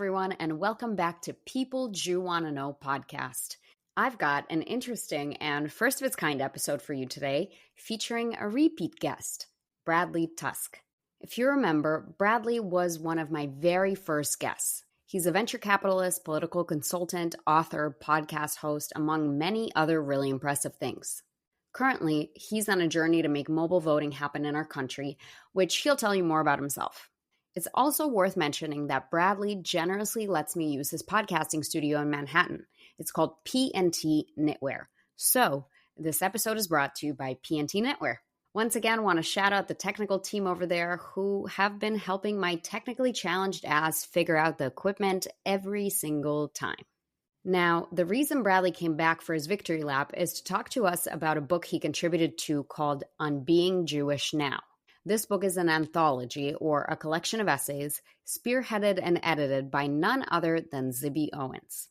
everyone, and welcome back to People Jew Wanna Know podcast. I've got an interesting and first-of-its-kind episode for you today, featuring a repeat guest, Bradley Tusk. If you remember, Bradley was one of my very first guests. He's a venture capitalist, political consultant, author, podcast host, among many other really impressive things. Currently, he's on a journey to make mobile voting happen in our country, which he'll tell you more about himself. It's also worth mentioning that Bradley generously lets me use his podcasting studio in Manhattan. It's called P&T Knitwear. So, this episode is brought to you by P&T Knitwear. Once again, I want to shout out the technical team over there who have been helping my technically challenged ass figure out the equipment every single time. Now, the reason Bradley came back for his victory lap is to talk to us about a book he contributed to called On Being Jewish Now. This book is an anthology, or a collection of essays, spearheaded and edited by none other than Zibby Owens.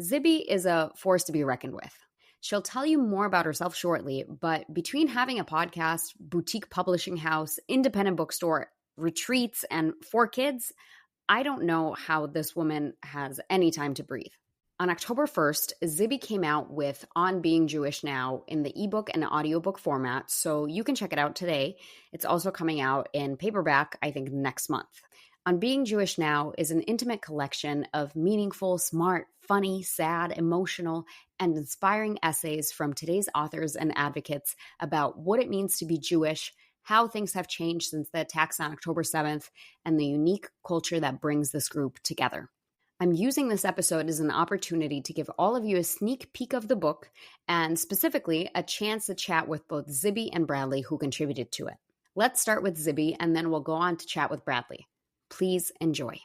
Zibby is a force to be reckoned with. She'll tell you more about herself shortly, but between having a podcast, boutique publishing house, independent bookstore, retreats, and 4 kids, I don't know how this woman has any time to breathe. On October 1st, Zibby came out with On Being Jewish Now in the eBook and audiobook format, so you can check it out today. It's also coming out in paperback, I think, next month. On Being Jewish Now is an intimate collection of meaningful, smart, funny, sad, emotional, and inspiring essays from today's authors and advocates about what it means to be Jewish, how things have changed since the attacks on October 7th, and the unique culture that brings this group together. I'm using this episode as an opportunity to give all of you a sneak peek of the book and specifically a chance to chat with both Zibby and Bradley who contributed to it. Let's start with Zibby and then we'll go on to chat with Bradley. Please enjoy.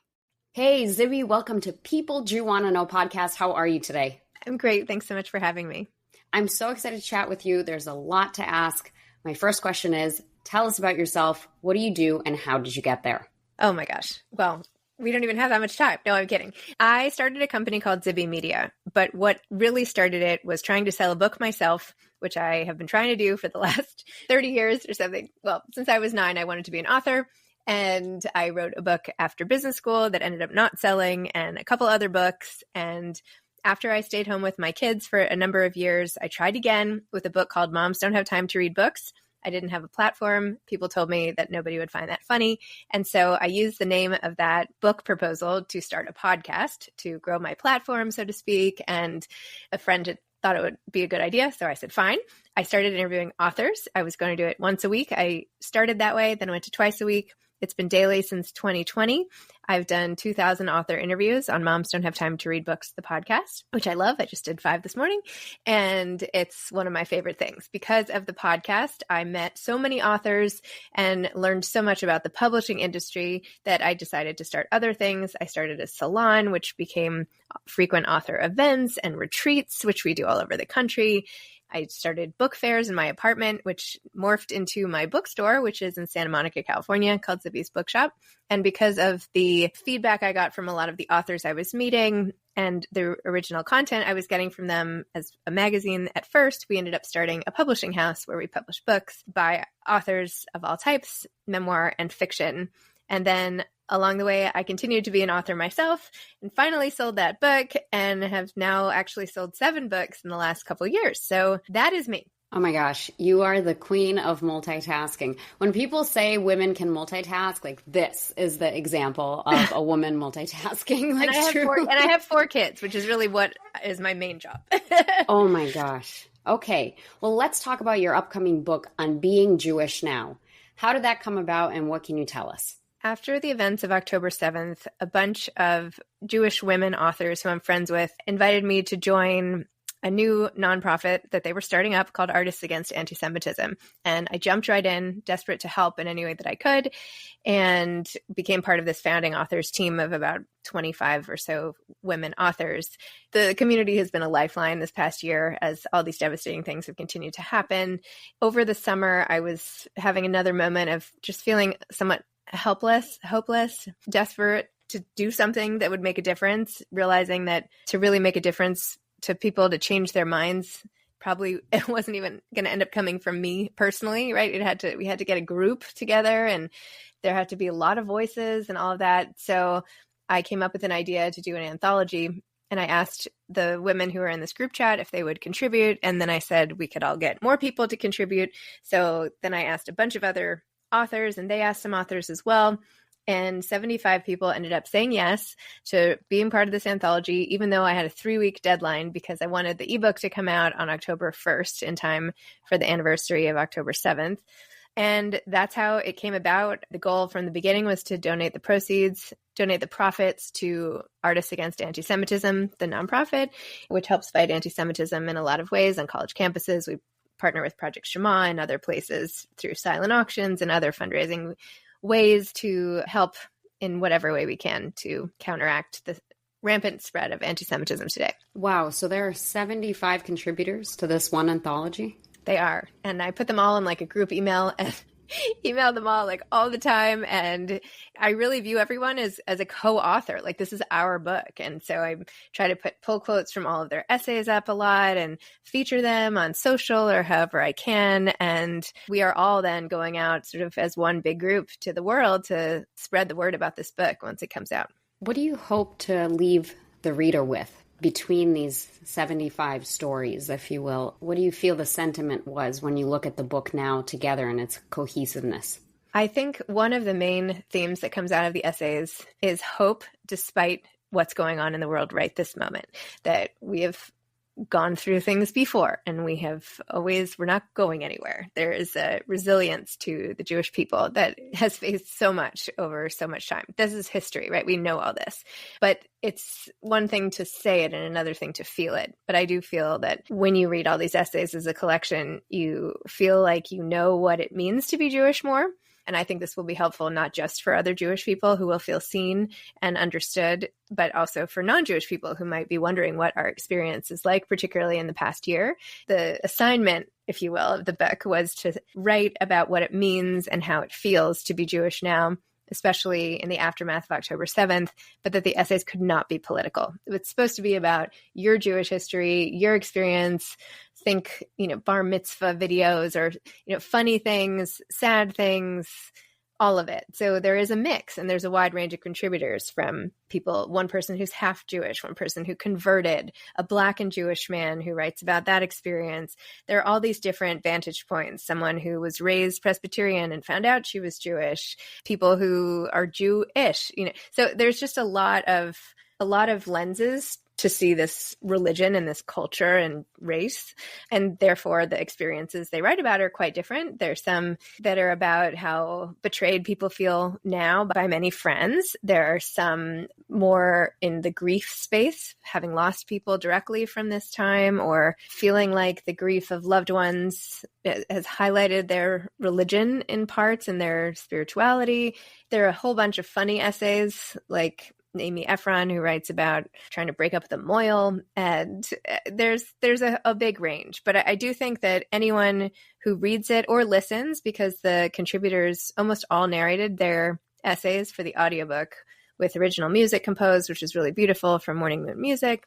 Hey, Zibby, welcome to People Jew Wanna Know podcast. How are you today? I'm great. Thanks so much for having me. I'm so excited to chat with you. There's a lot to ask. My first question is, tell us about yourself. What do you do and how did you get there? Oh my gosh. Well, we don't even have that much time. No, I'm kidding. I started a company called Zibby Media, but what really started it was trying to sell a book myself, which I have been trying to do for the last 30 years or something. Well, since I was 9, I wanted to be an author. And I wrote a book after business school that ended up not selling and a couple other books. And after I stayed home with my kids for a number of years, I tried again with a book called Moms Don't Have Time to Read Books. I didn't have a platform. People told me that nobody would find that funny. And so I used the name of that book proposal to start a podcast to grow my platform, so to speak. And a friend had thought it would be a good idea. So I said, fine. I started interviewing authors. I was going to do it once a week. I started that way, then I went to twice a week. It's been daily since 2020. I've done 2,000 author interviews on Moms Don't Have Time to Read Books, the podcast, which I love. I just did 5 this morning. And it's one of my favorite things. Because of the podcast, I met so many authors and learned so much about the publishing industry that I decided to start other things. I started a salon, which became frequent author events and retreats, which we do all over the country. I started book fairs in my apartment, which morphed into my bookstore, which is in Santa Monica, California, called Zibby's Bookshop. And because of the feedback I got from a lot of the authors I was meeting and the original content I was getting from them as a magazine at first, we ended up starting a publishing house where we publish books by authors of all types, memoir and fiction. And then along the way, I continued to be an author myself and finally sold that book and have now actually sold 7 books in the last couple of years. So that is me. Oh my gosh, you are the queen of multitasking. When people say women can multitask, like this is the example of a woman multitasking. Like and I have 4 kids, which is really what is my main job. Oh my gosh. Okay. Well, let's talk about your upcoming book On Being Jewish Now. How did that come about and what can you tell us? After the events of October 7th, a bunch of Jewish women authors who I'm friends with invited me to join a new nonprofit that they were starting up called Artists Against Antisemitism. And I jumped right in, desperate to help in any way that I could, and became part of this founding authors team of about 25 or so women authors. The community has been a lifeline this past year as all these devastating things have continued to happen. Over the summer, I was having another moment of just feeling somewhat helpless, hopeless, desperate to do something that would make a difference, realizing that to really make a difference to people, to change their minds, probably it wasn't even going to end up coming from me personally, right? We had to get a group together and there had to be a lot of voices and all of that. So I came up with an idea to do an anthology. And I asked the women who were in this group chat if they would contribute. And then I said we could all get more people to contribute. So then I asked a bunch of other authors, and they asked some authors as well. And 75 people ended up saying yes to being part of this anthology, even though I had a 3-week deadline because I wanted the ebook to come out on October 1st in time for the anniversary of October 7th. And that's how it came about. The goal from the beginning was to donate the profits to Artists Against Anti-Semitism, the nonprofit, which helps fight anti-Semitism in a lot of ways on college campuses. We partner with Project Shema and other places through silent auctions and other fundraising ways to help in whatever way we can to counteract the rampant spread of anti-Semitism today. Wow. So there are 75 contributors to this one anthology? They are. And I put them all in like a group email and email them all like all the time. And I really view everyone as a co-author. Like this is our book. And so I try to pull quotes from all of their essays up a lot and feature them on social or however I can. And we are all then going out sort of as one big group to the world to spread the word about this book once it comes out. What do you hope to leave the reader with between these 75 stories, if you will? What do you feel the sentiment was when you look at the book now together and its cohesiveness? I think one of the main themes that comes out of the essays is hope despite what's going on in the world right this moment, that we have gone through things before and we're not going anywhere. There is a resilience to the Jewish people that has faced so much over so much time. This is history, right? We know all this, but it's one thing to say it and another thing to feel it. But I do feel that when you read all these essays as a collection, you feel like you know what it means to be Jewish more. And I think this will be helpful not just for other Jewish people who will feel seen and understood, but also for non-Jewish people who might be wondering what our experience is like, particularly in the past year. The assignment, if you will, of the book was to write about what it means and how it feels to be Jewish now, especially in the aftermath of October 7th, but that the essays could not be political. It's supposed to be about your Jewish history, your experience. Think, bar mitzvah videos or, funny things, sad things, all of it. So there is a mix and there's a wide range of contributors from people, one person who's half Jewish, one person who converted, a Black and Jewish man who writes about that experience. There are all these different vantage points, someone who was raised Presbyterian and found out she was Jewish, people who are Jewish, So there's just a lot of lenses to see this religion and this culture and race. And therefore, the experiences they write about are quite different. There's some that are about how betrayed people feel now by many friends. There are some more in the grief space, having lost people directly from this time or feeling like the grief of loved ones has highlighted their religion in parts and their spirituality. There are a whole bunch of funny essays like Amy Efron, who writes about trying to break up the moil. And there's a big range. But I do think that anyone who reads it or listens, because the contributors almost all narrated their essays for the audiobook with original music composed, which is really beautiful from Morning Moon Music,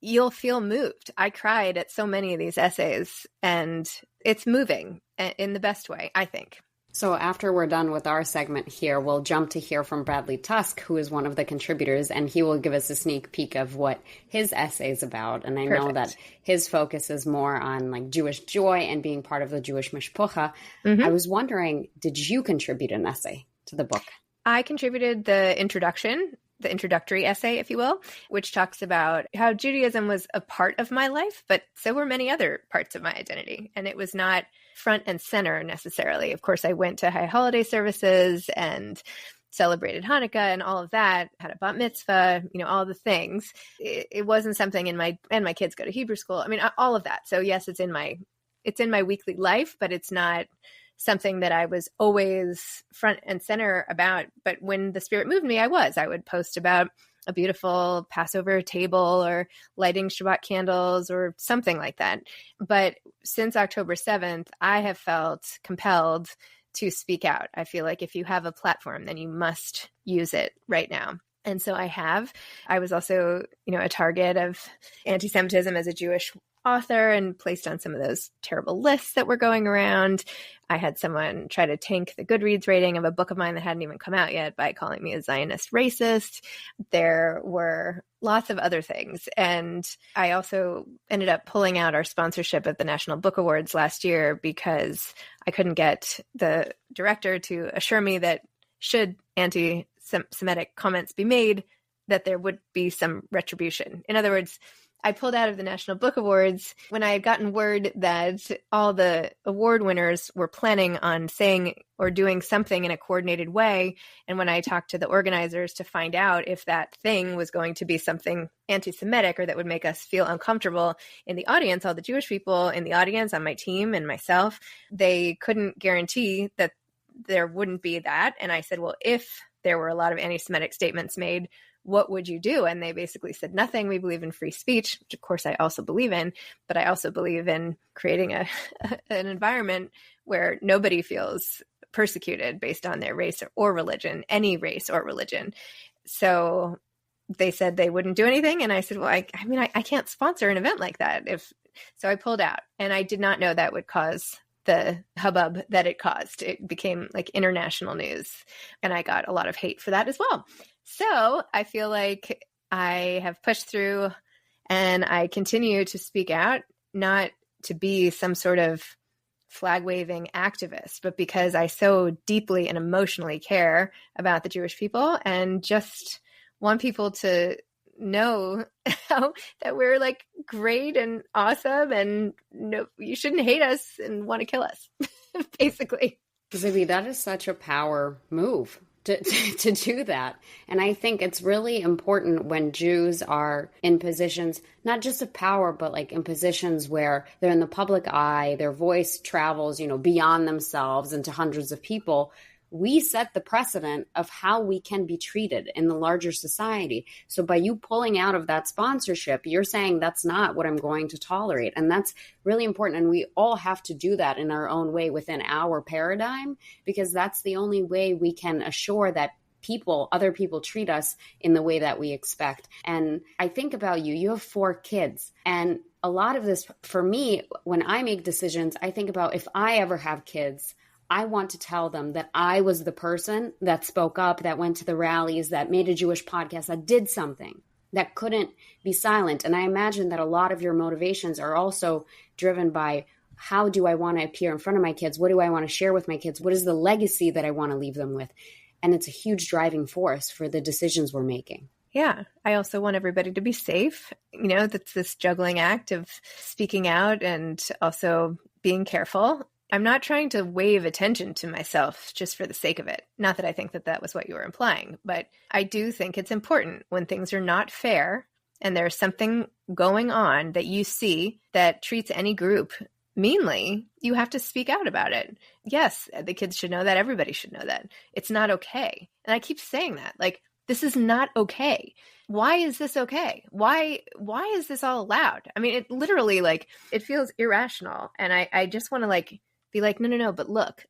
you'll feel moved. I cried at so many of these essays, and it's moving in the best way, I think. So after we're done with our segment here, we'll jump to hear from Bradley Tusk, who is one of the contributors, and he will give us a sneak peek of what his essay is about. And I know that his focus is more on like Jewish joy and being part of the Jewish mishpucha. Mm-hmm. I was wondering, did you contribute an essay to the book? I contributed the introductory essay, if you will, which talks about how Judaism was a part of my life, but so were many other parts of my identity. And it was not front and center necessarily. Of course, I went to high holiday services and celebrated Hanukkah and all of that, had a bat mitzvah, all the things. It wasn't something and my kids go to Hebrew school. I mean, all of that. So yes, it's in my weekly life, but it's not something that I was always front and center about. But when the Spirit moved me, I would post about a beautiful Passover table or lighting Shabbat candles or something like that. But since October 7th, I have felt compelled to speak out. I feel like if you have a platform, then you must use it right now. And so I have. I was also, a target of anti-Semitism as a Jewish author and placed on some of those terrible lists that were going around. I had someone try to tank the Goodreads rating of a book of mine that hadn't even come out yet by calling me a Zionist racist. There were lots of other things. And I also ended up pulling out our sponsorship at the National Book Awards last year because I couldn't get the director to assure me that should anti-Semitic comments be made, that there would be some retribution. In other words, I pulled out of the National Book Awards when I had gotten word that all the award winners were planning on saying or doing something in a coordinated way. And when I talked to the organizers to find out if that thing was going to be something anti-Semitic or that would make us feel uncomfortable in the audience, all the Jewish people in the audience on my team and myself, they couldn't guarantee that there wouldn't be that. And I said, well, if there were a lot of anti-Semitic statements made, what would you do? And they basically said, nothing. We believe in free speech, which of course I also believe in, but I also believe in creating an environment where nobody feels persecuted based on their race or religion, any race or religion. So they said they wouldn't do anything. And I said, well, I can't sponsor an event like that. So I pulled out, and I did not know that would cause the hubbub that it caused. It became like international news, and I got a lot of hate for that as well. So I feel like I have pushed through, and I continue to speak out, not to be some sort of flag-waving activist, but because I so deeply and emotionally care about the Jewish people and just want people to know that we're like great and awesome, and no, you shouldn't hate us and want to kill us, basically. Zibby, that is such a power move to do that. And I think it's really important when Jews are in positions, not just of power, but like in positions where they're in the public eye, their voice travels, beyond themselves into hundreds of people. We set the precedent of how we can be treated in the larger society. So by you pulling out of that sponsorship, you're saying that's not what I'm going to tolerate. And that's really important. And we all have to do that in our own way within our paradigm, because that's the only way we can assure that other people treat us in the way that we expect. And I think about you have 4 kids. And a lot of this, for me, when I make decisions, I think about if I ever have kids, I want to tell them that I was the person that spoke up, that went to the rallies, that made a Jewish podcast, that did something, that couldn't be silent. And I imagine that a lot of your motivations are also driven by, how do I want to appear in front of my kids? What do I want to share with my kids? What is the legacy that I want to leave them with? And it's a huge driving force for the decisions we're making. Yeah. I also want everybody to be safe. That's this juggling act of speaking out and also being careful. I'm not trying to wave attention to myself just for the sake of it. Not that I think that that was what you were implying, but I do think it's important when things are not fair and there's something going on that you see that treats any group meanly, you have to speak out about it. Yes, the kids should know that. Everybody should know that. It's not okay. And I keep saying that, like, this is not okay. Why is this okay? Why is this all allowed? I mean, it literally, like, it feels irrational. And I just want to be like, no, but look,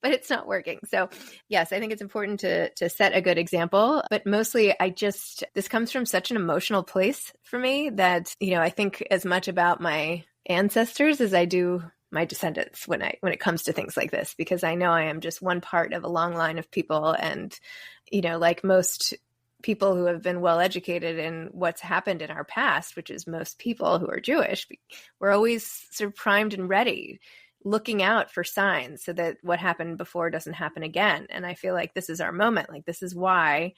but it's not working. So yes, I think it's important to set a good example, but mostly this comes from such an emotional place for me that, I think as much about my ancestors as I do my descendants when it comes to things like this, because I know I am just one part of a long line of people. And, like most people who have been well educated in what's happened in our past, which is most people who are Jewish, we're always sort of primed and ready, looking out for signs so that what happened before doesn't happen again. And I feel like this is our moment. Like, this is why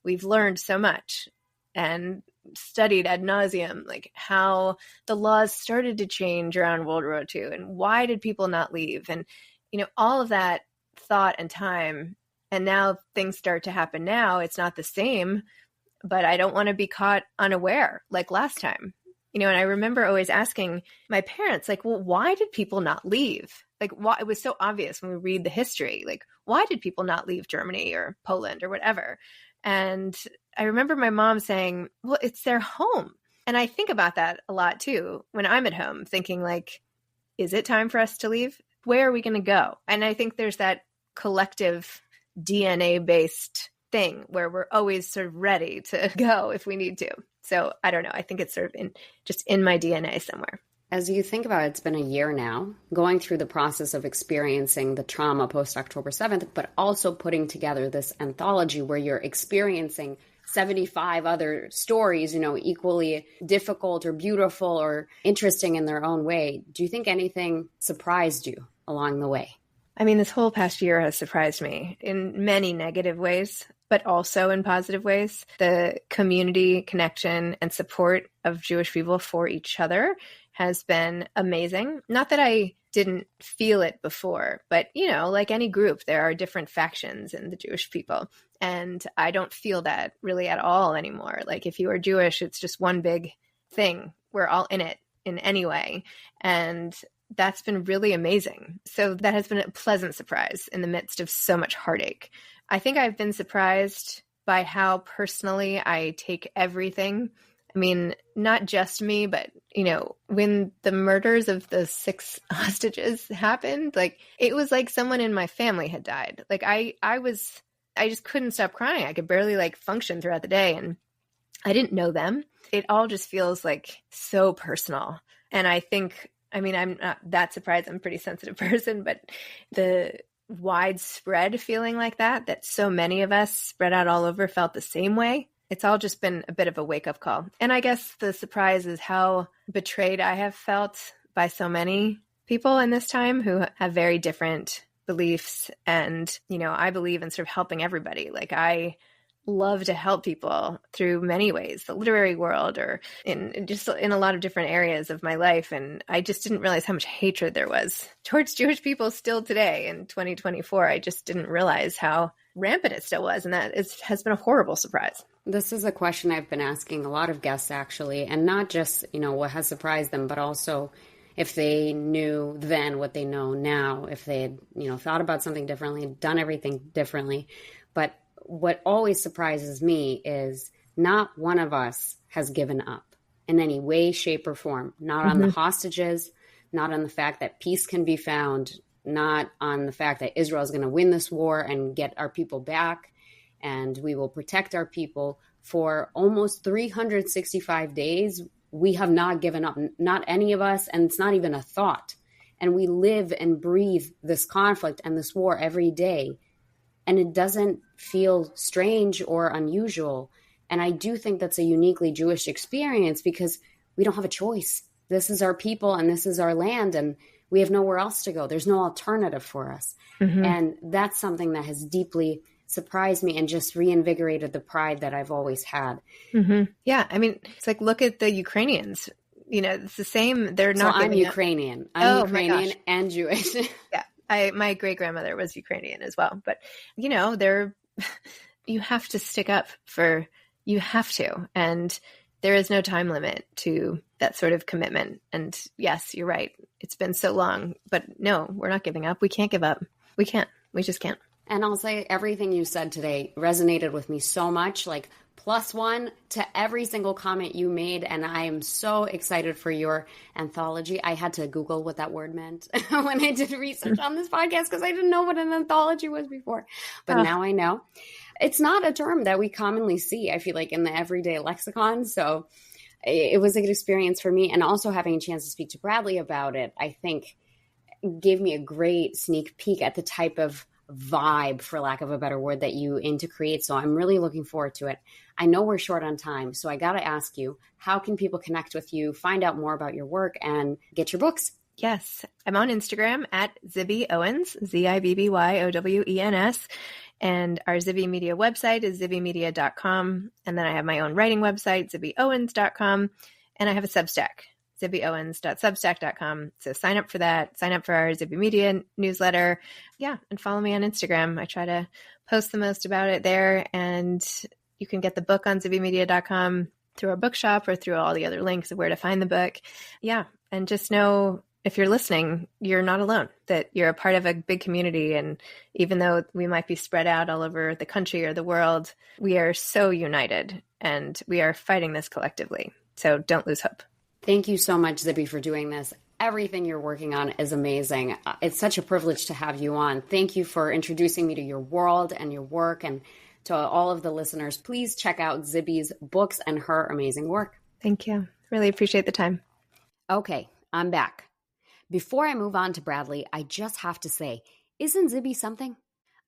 we've learned so much and studied ad nauseum, like how the laws started to change around World War II and why did people not leave? And, all of that thought and time. And now things start to happen now. It's not the same, but I don't want to be caught unaware like last time. And I remember always asking my parents, like, well, why did people not leave? Like, why? It was so obvious when we read the history, like, why did people not leave Germany or Poland or whatever? And I remember my mom saying, well, it's their home. And I think about that a lot too, when I'm at home thinking, like, is it time for us to leave? Where are we going to go? And I think there's that collective DNA based thing where we're always sort of ready to go if we need to. So I don't know. I think it's sort of in my DNA somewhere. As you think about it, it's been a year now, going through the process of experiencing the trauma post October 7th, but also putting together this anthology where you're experiencing 75 other stories, equally difficult or beautiful or interesting in their own way. Do you think anything surprised you along the way? I mean, this whole past year has surprised me in many negative ways, but also in positive ways. The community connection and support of Jewish people for each other has been amazing. Not that I didn't feel it before, but, like any group, there are different factions in the Jewish people. And I don't feel that really at all anymore. Like if you are Jewish, it's just one big thing. We're all in it in any way. And that's been really amazing. So that has been a pleasant surprise in the midst of so much heartache. I think I've been surprised by how personally I take everything. I mean, not just me, but, when the murders of the 6 hostages happened, it was like someone in my family had died. I just couldn't stop crying. I could barely function throughout the day, and I didn't know them. It all just feels so personal. And I think, I'm not that surprised. I'm a pretty sensitive person, but the widespread feeling like that so many of us spread out all over felt the same way. It's all just been a bit of a wake-up call. And I guess the surprise is how betrayed I have felt by so many people in this time who have very different beliefs. And, I believe in sort of helping everybody. I love to help people through many ways, the literary world or in a lot of different areas of my life. And I just didn't realize how much hatred there was towards Jewish people still today in 2024. I just didn't realize how rampant it still was. And that has been a horrible surprise. This is a question I've been asking a lot of guests, actually, and not just, what has surprised them, but also if they knew then what they know now, if they had, thought about something differently, done everything differently. But what always surprises me is not one of us has given up in any way, shape, or form, not on the hostages, not on the fact that peace can be found, not on the fact that Israel is going to win this war and get our people back, and we will protect our people. For almost 365 days, we have not given up, not any of us, and it's not even a thought. And we live and breathe this conflict and this war every day. And it doesn't feel strange or unusual. And I do think that's a uniquely Jewish experience because we don't have a choice. This is our people and this is our land, and we have nowhere else to go. There's no alternative for us. And that's something that has deeply surprised me and just reinvigorated the pride that I've always had. Yeah. I mean, it's look at the Ukrainians. It's the same. They're not. So I'm Ukrainian. I'm Ukrainian and Jewish. Yeah. My great grandmother was Ukrainian as well. But, you have to stick up you have to. And there is no time limit to that sort of commitment. And yes, you're right. It's been so long. But no, we're not giving up. We can't give up. We can't. We just can't. And I'll say everything you said today resonated with me so much, +1 to every single comment you made. And I am so excited for your anthology. I had to Google what that word meant when I did research on this podcast because I didn't know what an anthology was before. But now I know. It's not a term that we commonly see, I feel like, in the everyday lexicon. So it was a good experience for me. And also having a chance to speak to Bradley about it, I think gave me a great sneak peek at the type of vibe, for lack of a better word, that you aim to create. So I'm really looking forward to it. I know we're short on time, so I got to ask you, how can people connect with you, find out more about your work, and get your books? Yes, I'm on Instagram at Zibby Owens, ZIBBYOWENS. And our Zibby Media website is zibbymedia.com. And then I have my own writing website, zibbyowens.com. And I have a Substack, zibbyowens.substack.com. So sign up for that. Sign up for our Zibby Media newsletter. Yeah. And follow me on Instagram. I try to post the most about it there. And you can get the book on zibbymedia.com through our bookshop or through all the other links of where to find the book. Yeah. And just know, if you're listening, you're not alone, that you're a part of a big community. And even though we might be spread out all over the country or the world, we are so united and we are fighting this collectively. So don't lose hope. Thank you so much, Zibby, for doing this. Everything you're working on is amazing. It's such a privilege to have you on. Thank you for introducing me to your world and your work. And to all of the listeners, please check out Zibby's books and her amazing work. Thank you. Really appreciate the time. Okay. I'm back. Before I move on to Bradley, I just have to say, isn't Zibby something?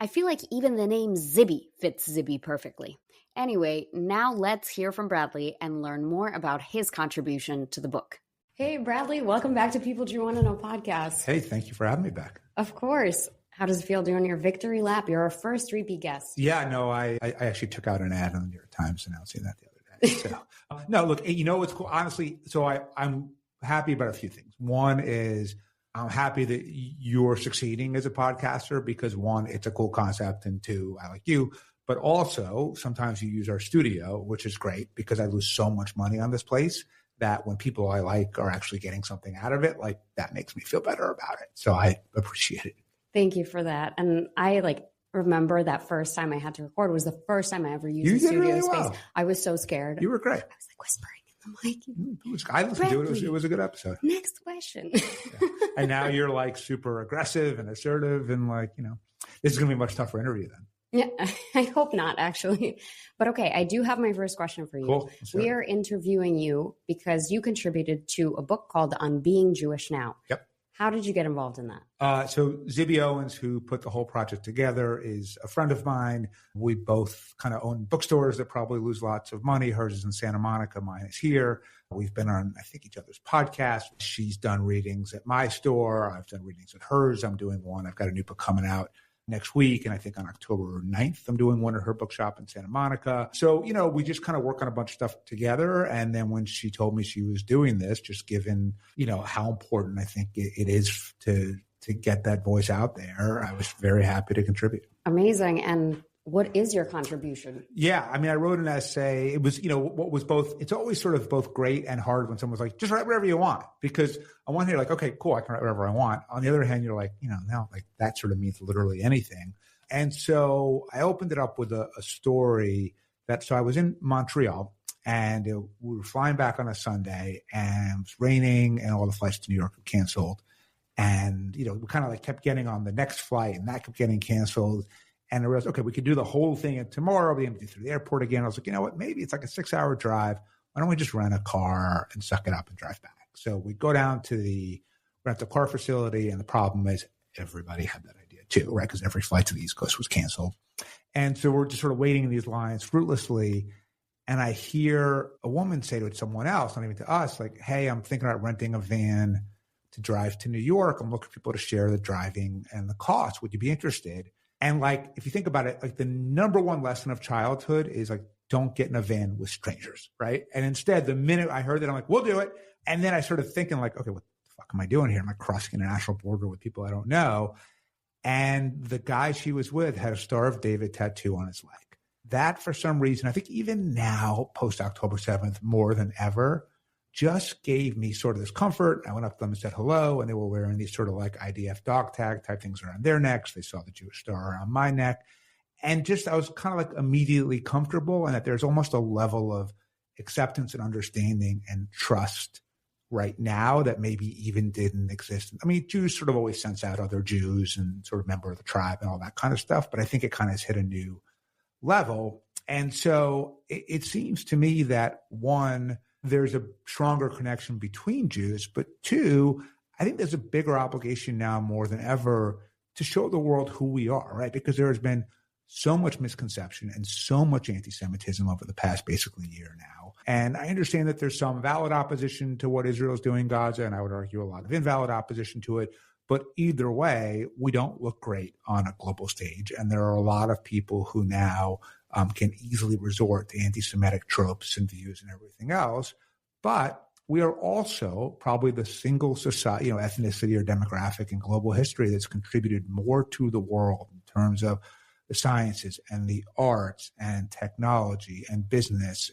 I feel like even the name Zibby fits Zibby perfectly. Anyway, now let's hear from Bradley and learn more about his contribution to the book. Hey, Bradley, welcome back to People Do You Want to Know podcast. Hey, thank you for having me back. Of course. How does it feel doing your victory lap? You're our first repeat guest. Yeah, no, I actually took out an ad on the New York Times announcing that the other day. So, no, look, you know what's cool? Honestly, so I'm happy about a few things. One is I'm happy that you're succeeding as a podcaster because one, it's a cool concept, and two, I like you. But also, sometimes you use our studio, which is great because I lose so much money on this place that when people I like are actually getting something out of it, like that makes me feel better about it. So I appreciate it. Thank you for that. And I remember that first time I had to record was the first time I ever used a studio really space. well. I was so scared. You were great. I was whispering in the mic. I listened to it. It was a good episode. Next question. Yeah. And now you're super aggressive and assertive and this is going to be a much tougher interview then. Yeah, I hope not, actually. But okay, I do have my first question for you. Cool. We are interviewing you because you contributed to a book called On Being Jewish Now. Yep. How did you get involved in that? So Zibby Owens, who put the whole project together, is a friend of mine. We both kind of own bookstores that probably lose lots of money. Hers is in Santa Monica. Mine is here. We've been on, I think, each other's podcasts. She's done readings at my store. I've done readings at hers. I'm doing one. I've got a new book coming out next week. And I think on October 9th, I'm doing one at her bookshop in Santa Monica. So, we just kind of work on a bunch of stuff together. And then when she told me she was doing this, just given, how important I think it is to get that voice out there, I was very happy to contribute. Amazing. And what is your contribution? Yeah. I mean, I wrote an essay. It was, what was both, it's always sort of both great and hard when someone's like, just write whatever you want. Because on one hand, you're like, okay, cool, I can write whatever I want. On the other hand, you're like, now that sort of means literally anything. And so I opened it up with a story so I was in Montreal and we were flying back on a Sunday and it was raining and all the flights to New York were canceled. And, we kind of kept getting on the next flight and that kept getting canceled. And I realized, okay, we could do the whole thing and tomorrow. We have to do through the airport again. I was like, you know what? Maybe it's like a 6-hour drive. Why don't we just rent a car and suck it up and drive back? So we go down to the rental car facility. And the problem is everybody had that idea too, right? Because every flight to the East Coast was canceled. And so we're just sort of waiting in these lines fruitlessly. And I hear a woman say to someone else, not even to us, like, hey, I'm thinking about renting a van to drive to New York. I'm looking for people to share the driving and the cost. Would you be interested? And if you think about it, the number one lesson of childhood is don't get in a van with strangers, right? And instead, the minute I heard that, I'm like, we'll do it. And then I started thinking okay, what the fuck am I doing here? I'm crossing an international border with people I don't know. And the guy she was with had a Star of David tattoo on his leg. That, for some reason, I think even now, post October 7th, more than ever, just gave me sort of this comfort. I went up to them and said hello, and they were wearing these sort of IDF dog tag type things around their necks. They saw the Jewish star around my neck. And I was kind of immediately comfortable, and that there's almost a level of acceptance and understanding and trust right now that maybe even didn't exist. I mean, Jews sort of always sense out other Jews and sort of member of the tribe and all that kind of stuff. But I think it kind of has hit a new level. And so it seems to me that one, there's a stronger connection between Jews, but two, I think there's a bigger obligation now more than ever to show the world who we are, right? Because there has been so much misconception and so much anti-Semitism over the past basically year now. And I understand that there's some valid opposition to what Israel is doing in Gaza, and I would argue a lot of invalid opposition to it. But either way, we don't look great on a global stage. And there are a lot of people who now can easily resort to anti-Semitic tropes and views and everything else. But we are also probably the single society, ethnicity or demographic in global history that's contributed more to the world in terms of the sciences and the arts and technology and business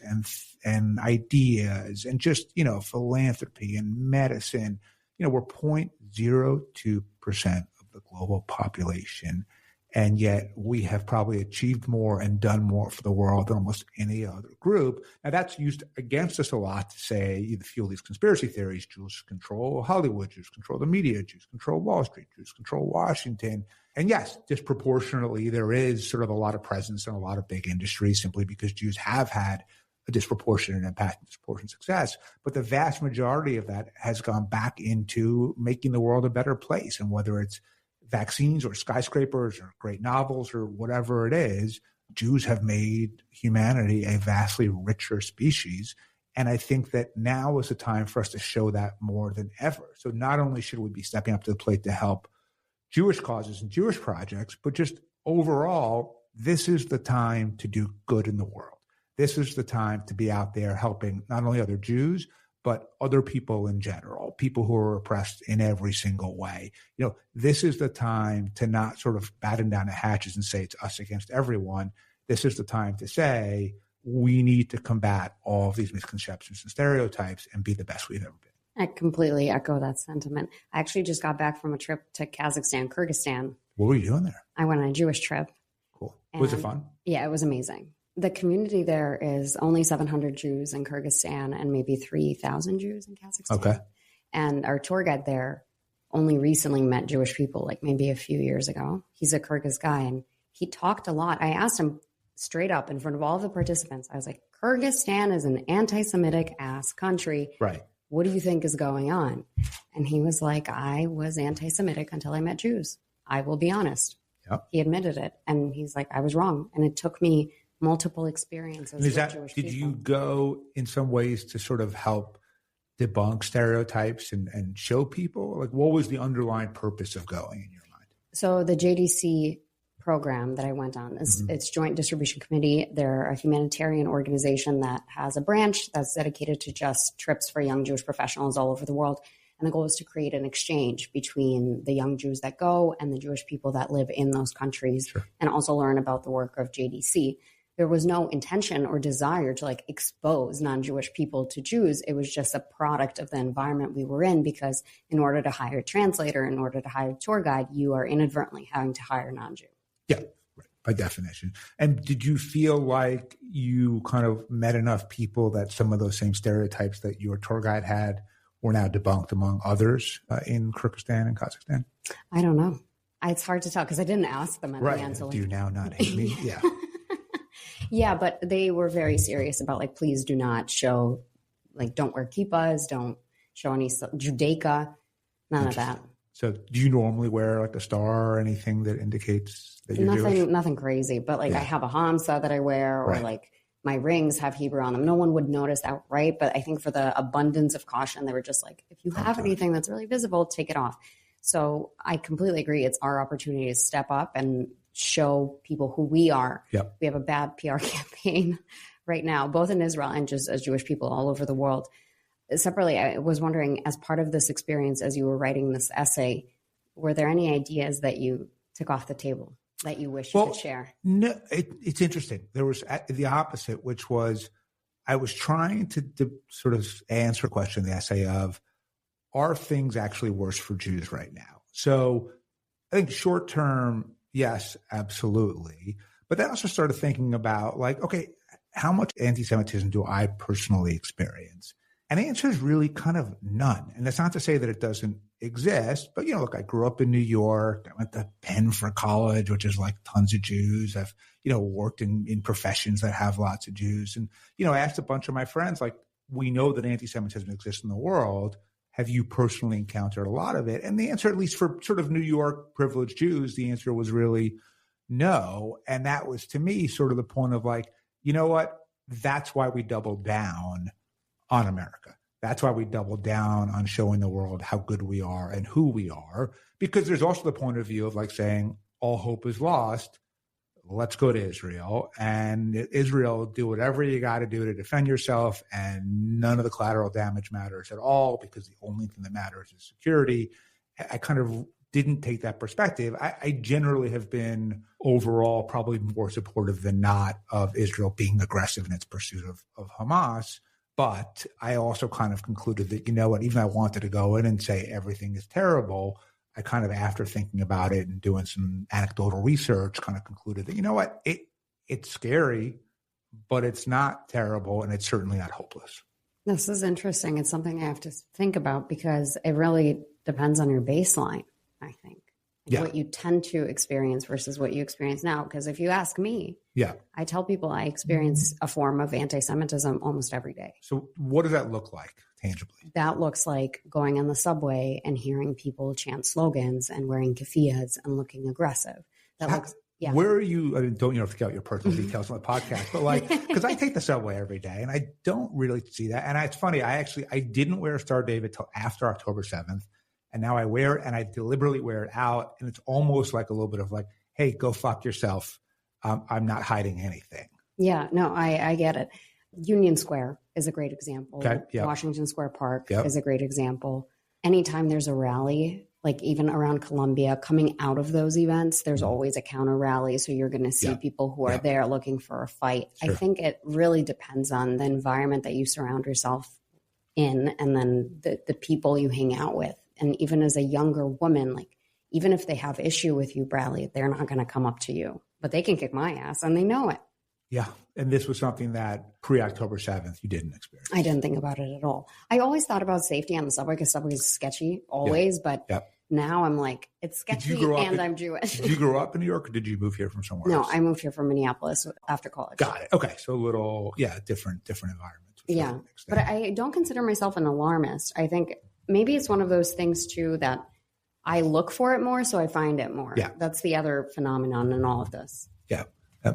and ideas and just, philanthropy and medicine. We're 0.02% of the global population. And yet we have probably achieved more and done more for the world than almost any other group. Now that's used against us a lot to say, you fuel these conspiracy theories. Jews control Hollywood, Jews control the media, Jews control Wall Street, Jews control Washington. And yes, disproportionately, there is sort of a lot of presence in a lot of big industries simply because Jews have had a disproportionate impact, disproportionate success. But the vast majority of that has gone back into making the world a better place. And whether it's vaccines or skyscrapers or great novels or whatever it is, Jews have made humanity a vastly richer species. And I think that now is the time for us to show that more than ever. So not only should we be stepping up to the plate to help Jewish causes and Jewish projects, but just overall, this is the time to do good in the world. This is the time to be out there helping not only other Jews, but other people in general, people who are oppressed in every single way. This is the time to not sort of batten down the hatches and say it's us against everyone. This is the time to say, we need to combat all of these misconceptions and stereotypes and be the best we've ever been. I completely echo that sentiment. I actually just got back from a trip to Kazakhstan, Kyrgyzstan. What were you doing there? I went on a Jewish trip. Cool. Was it fun? Yeah, it was amazing. The community there is only 700 Jews in Kyrgyzstan and maybe 3,000 Jews in Kazakhstan. Okay. And our tour guide there only recently met Jewish people, like maybe a few years ago. He's a Kyrgyz guy, and he talked a lot. I asked him straight up in front of all of the participants, I was like, Kyrgyzstan is an anti-Semitic ass country. Right. What do you think is going on? And he was like, I was anti-Semitic until I met Jews. I will be honest. Yep. He admitted it. And he's like, I was wrong. And it took me multiple experiences with Jewish people. Did you go in some ways to sort of help debunk stereotypes and show people? Like, what was the underlying purpose of going in your mind? So the JDC program that I went on is it's Joint Distribution Committee. They're a humanitarian organization that has a branch that's dedicated to just trips for young Jewish professionals all over the world. And the goal is to create an exchange between the young Jews that go and the Jewish people that live in those countries, sure, and also learn about the work of JDC. There was no intention or desire to expose non-Jewish people to Jews. It was just a product of the environment we were in, because in order to hire a translator, in order to hire a tour guide, you are inadvertently having to hire a non-Jew. Yeah, right, by definition. And did you feel like you kind of met enough people that some of those same stereotypes that your tour guide had were now debunked among others in Kyrgyzstan and Kazakhstan? I don't know. It's hard to tell because I didn't ask them at the end. Do you now not hate me? Yeah. Yeah, but they were very serious about please do not show, don't wear kippahs, don't show any Judaica, none of that. So do you normally wear a star or anything that indicates that you're Jewish? Nothing crazy, but I have a hamsa that I wear, or my rings have Hebrew on them. No one would notice outright, but I think for the abundance of caution, they were just if you have anything that's really visible, take it off. So I completely agree. It's our opportunity to step up and show people who we are. Yep. We have a bad PR campaign right now, both in Israel and just as Jewish people all over the world. Separately, I was wondering, as part of this experience, as you were writing this essay, were there any ideas that you took off the table that you wish you could share? No, it's interesting. There was the opposite, which was I was trying to sort of answer a question in the essay of, are things actually worse for Jews right now? So I think short term, yes, absolutely. But then I also started thinking about okay, how much anti-Semitism do I personally experience? And the answer is really kind of none. And that's not to say that it doesn't exist, but look, I grew up in New York. I went to Penn for college, which is tons of Jews. I've, worked in professions that have lots of Jews. And, I asked a bunch of my friends, we know that anti-Semitism exists in the world. Have you personally encountered a lot of it? And the answer, at least for sort of New York privileged Jews, the answer was really no. And that was, to me, sort of the point of you know what? That's why we doubled down on America. That's why we doubled down on showing the world how good we are and who we are, because there's also the point of view of saying all hope is lost. Let's go to Israel, and Israel, do whatever you got to do to defend yourself, and none of the collateral damage matters at all, because the only thing that matters is security. I kind of didn't take that perspective. I generally have been overall probably more supportive than not of Israel being aggressive in its pursuit of Hamas. But I also kind of concluded that, even if I wanted to go in and say everything is terrible, I kind of, after thinking about it and doing some anecdotal research, kind of concluded that, it's scary, but it's not terrible, and it's certainly not hopeless. This is interesting. It's something I have to think about, because it really depends on your baseline, I think. what you tend to experience versus what you experience now. Because if you ask me, I tell people I experience a form of anti-Semitism almost every day. So what does that look like tangibly? That looks like going on the subway and hearing people chant slogans and wearing keffiyehs and looking aggressive. Where are you? I mean, don't you have to get out your personal details on the podcast, but like, because I take the subway every day and I don't really see that. And it's funny, I didn't wear a Star of David till after October 7th. And now I wear it and I deliberately wear it out. And it's almost like a little bit of like, hey, go fuck yourself. I'm not hiding anything. Yeah, no, I get it. Union Square is a great example. Okay, yep. Washington Square Park is a great example. Anytime there's a rally, like even around Columbia, coming out of those events, there's always a counter rally. So you're going to see people who are there looking for a fight. Sure. I think it really depends on the environment that you surround yourself in and then the people you hang out with. And even as a younger woman, like even if they have issue with you, Bradley, they're not going to come up to you, but they can kick my ass and they know it. Yeah. And this was something that pre-October 7th, you didn't experience. I didn't think about it at all. I always thought about safety on the subway because subway is sketchy always, but now I'm like, it's sketchy and I'm Jewish. Did you grow up in New York or did you move here from somewhere else? No, I moved here from Minneapolis after college. Got it. Okay. So a little, different environments. Yeah. But I don't consider myself an alarmist. I think maybe it's one of those things too that I look for it more, so I find it more. Yeah. That's the other phenomenon in all of this. Yeah, I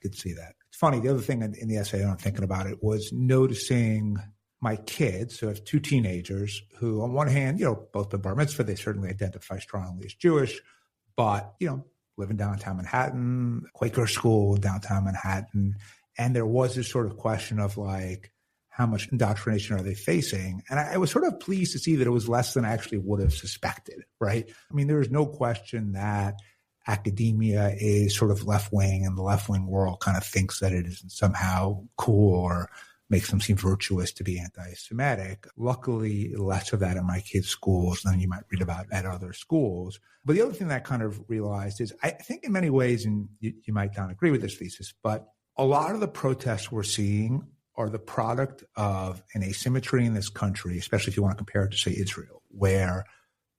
could see that. It's funny. The other thing in the essay, I'm thinking about it, was noticing my kids. So I have two teenagers who, on one hand, both been bar mitzvah. They certainly identify strongly as Jewish, but, live in downtown Manhattan, Quaker school, downtown Manhattan. And there was this sort of question of like, how much indoctrination are they facing? And I was sort of pleased to see that it was less than I actually would have suspected, right? I mean, there is no question that academia is sort of left-wing and the left-wing world kind of thinks that it isn't somehow cool or makes them seem virtuous to be anti-Semitic. Luckily, less of that in my kids' schools than you might read about at other schools. But the other thing that I kind of realized is I think in many ways, and you might not agree with this thesis, but a lot of the protests we're seeing are the product of an asymmetry in this country, especially if you want to compare it to, say, Israel, where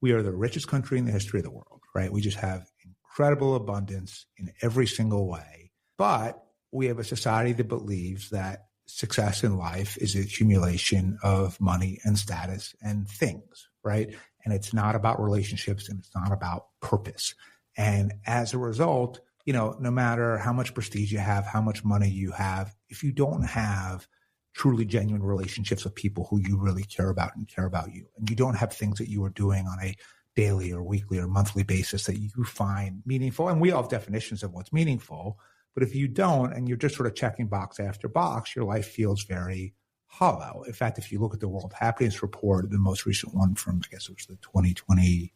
we are the richest country in the history of the world, right? We just have incredible abundance in every single way. But we have a society that believes that success in life is the accumulation of money and status and things, right? And it's not about relationships and it's not about purpose. And as a result, no matter how much prestige you have, how much money you have, if you don't have truly genuine relationships with people who you really care about and care about you, and you don't have things that you are doing on a daily or weekly or monthly basis that you find meaningful, and we all have definitions of what's meaningful, but if you don't, and you're just sort of checking box after box, your life feels very hollow. In fact, if you look at the World Happiness Report, the most recent one from, I guess it was the 2023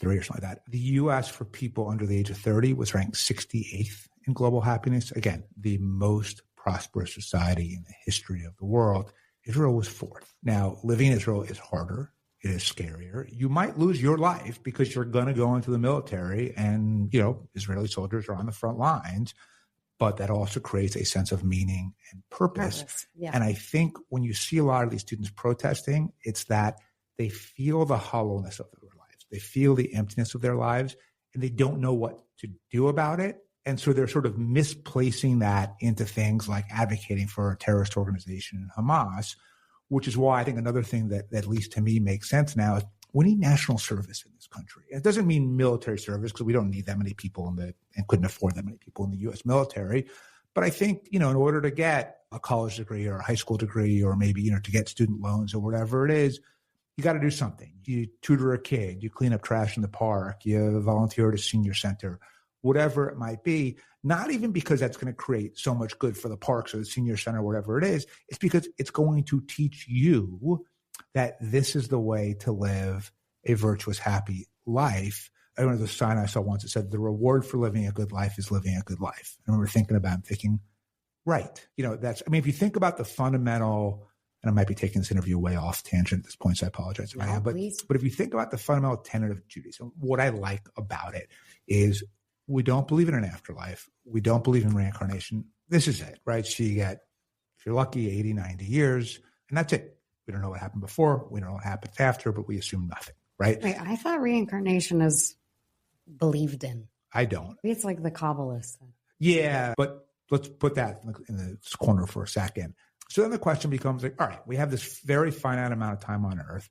or something like that, the U.S. for people under the age of 30 was ranked 68th in global happiness. Again, the most prosperous society in the history of the world. Israel was 4th. Now, living in Israel is harder. It is scarier. You might lose your life because you're going to go into the military and, Israeli soldiers are on the front lines, but that also creates a sense of meaning and purpose. Yeah. And I think when you see a lot of these students protesting, it's that they feel the hollowness of their lives. They feel the emptiness of their lives and they don't know what to do about it. And so they're sort of misplacing that into things like advocating for a terrorist organization in Hamas, which is why I think another thing that at least to me makes sense now is we need national service in this country. It doesn't mean military service because we don't need that many people and couldn't afford that many people in the U.S. military. But I think, in order to get a college degree or a high school degree or maybe, to get student loans or whatever it is, you got to do something. You tutor a kid, you clean up trash in the park, you volunteer at a senior center, whatever it might be, not even because that's going to create so much good for the parks or the senior center, whatever it is. It's because it's going to teach you that this is the way to live a virtuous, happy life. I remember the sign I saw once that said, the reward for living a good life is living a good life. I remember thinking, right. If you think about the fundamental, and I might be taking this interview way off tangent at this point, so I apologize if I am. But if you think about the fundamental tenet of Judaism, what I like about it is we don't believe in an afterlife. We don't believe in reincarnation. This is it, right? So you get, if you're lucky, 80, 90 years, and that's it. We don't know what happened before. We don't know what happens after, but we assume nothing, right? Wait, I thought reincarnation is believed in. I don't. Maybe it's like the Kabbalists. Yeah, but let's put that in the corner for a second. So then the question becomes like, all right, we have this very finite amount of time on Earth.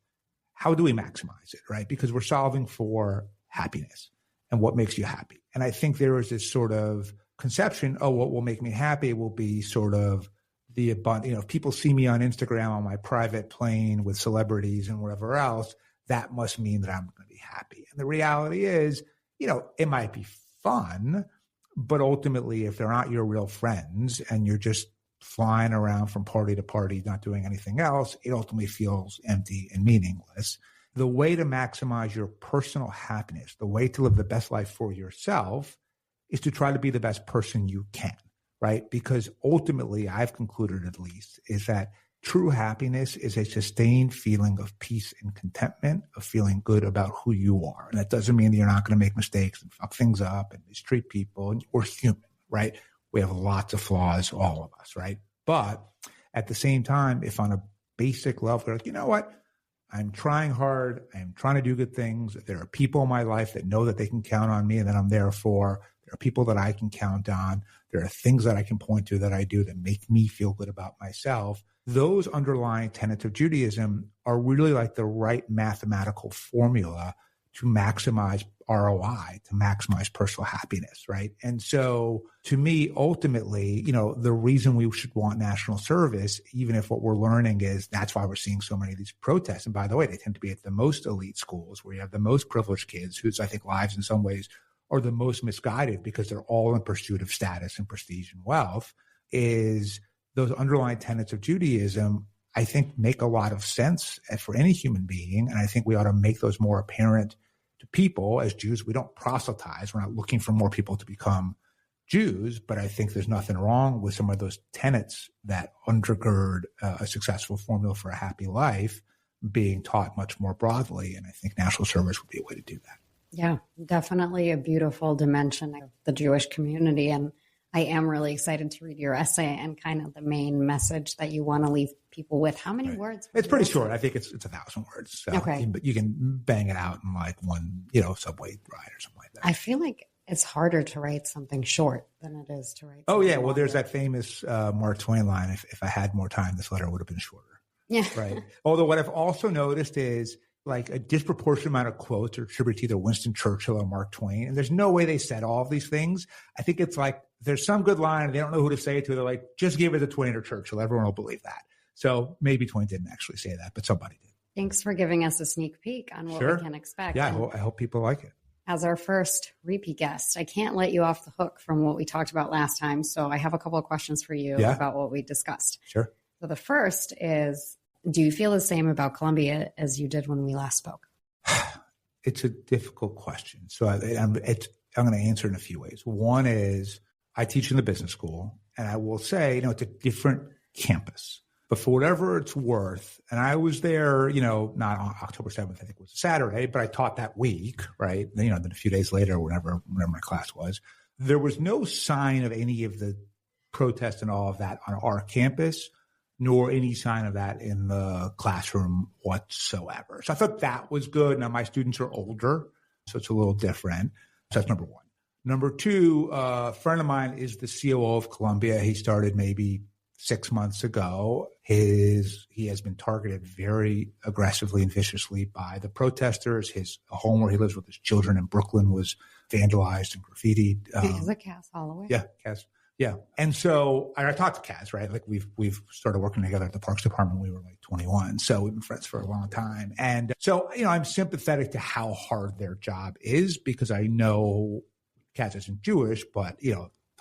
How do we maximize it, right? Because we're solving for happiness and what makes you happy. And I think there is this sort of conception, what will make me happy will be sort of the abundant, if people see me on Instagram on my private plane with celebrities and whatever else, that must mean that I'm going to be happy. And the reality is, it might be fun, but ultimately, if they're not your real friends and you're just flying around from party to party, not doing anything else, it ultimately feels empty and meaningless. The way to maximize your personal happiness, the way to live the best life for yourself is to try to be the best person you can, right? Because ultimately, I've concluded at least, is that true happiness is a sustained feeling of peace and contentment, of feeling good about who you are. And that doesn't mean that you're not going to make mistakes and fuck things up and mistreat people. And we're human, right? We have lots of flaws, all of us, right? But at the same time, if on a basic level, you're like, you know what? I'm trying hard. I'm trying to do good things. There are people in my life that know that they can count on me and that I'm there for. There are people that I can count on. There are things that I can point to that I do that make me feel good about myself. Those underlying tenets of Judaism are really like the right mathematical formula to maximize ROI, to maximize personal happiness, right? And so to me, ultimately, the reason we should want national service, even if what we're learning is that's why we're seeing so many of these protests. And by the way, they tend to be at the most elite schools where you have the most privileged kids whose, I think, lives in some ways are the most misguided because they're all in pursuit of status and prestige and wealth, is those underlying tenets of Judaism, I think, make a lot of sense for any human being. And I think we ought to make those more apparent to people. As Jews, we don't proselytize. We're not looking for more people to become Jews, but I think there's nothing wrong with some of those tenets that undergird a successful formula for a happy life being taught much more broadly. And I think national service would be a way to do that. Yeah, definitely a beautiful dimension of the Jewish community. And I am really excited to read your essay and kind of the main message that you want to leave people with. How many words? It's pretty short. I think it's 1,000 words. So, okay. But you can bang it out in like one, subway ride or something like that. I feel like it's harder to write something short than it is to write. Oh, yeah. Well, longer. There's that famous Mark Twain line. If I had more time, this letter would have been shorter. Yeah. Right. Although what I've also noticed is like a disproportionate amount of quotes are attributed to either Winston Churchill or Mark Twain. And there's no way they said all of these things. I think it's like there's some good line and they don't know who to say it to. They're like, just give it to Twain or Churchill. Everyone will believe that. So maybe Twain didn't actually say that, but somebody did. Thanks for giving us a sneak peek on what we can expect. Yeah, I hope people like it. As our first repeat guest, I can't let you off the hook from what we talked about last time. So I have a couple of questions for you about what we discussed. Sure. So the first is, do you feel the same about Colombia as you did when we last spoke? It's a difficult question. So I'm going to answer in a few ways. One is I teach in the business school, and I will say, it's a different campus. But for whatever it's worth, and I was there, not on October 7th, I think it was a Saturday, but I taught that week, right? Then a few days later, whenever my class was, there was no sign of any of the protests and all of that on our campus, nor any sign of that in the classroom whatsoever. So I thought that was good. Now, my students are older, so it's a little different. So that's number one. Number two, a friend of mine is the COO of Colombia. He started maybe 6 months ago. He has been targeted very aggressively and viciously by the protesters. His home where he lives with his children in Brooklyn was vandalized and graffitied. Is it Cass Holloway? Yeah, Cass. Yeah. And so I talked to Kaz, right? Like we've started working together at the Parks Department when we were like 21. So we've been friends for a long time. And so, I'm sympathetic to how hard their job is because I know Kaz isn't Jewish, but,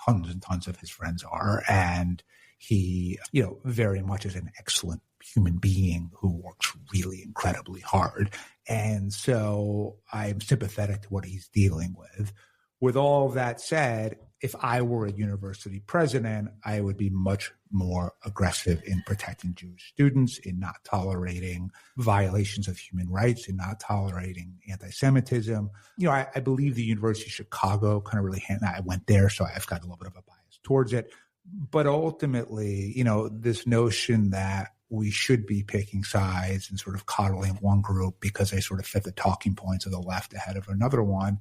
tons and tons of his friends are. And he, very much is an excellent human being who works really incredibly hard. And so I'm sympathetic to what he's dealing with. With all that said, if I were a university president, I would be much more aggressive in protecting Jewish students, in not tolerating violations of human rights, in not tolerating anti-Semitism. I believe the University of Chicago kind of really I went there, so I've got a little bit of a bias towards it. But ultimately, this notion that we should be picking sides and sort of coddling one group because they sort of fit the talking points of the left ahead of another one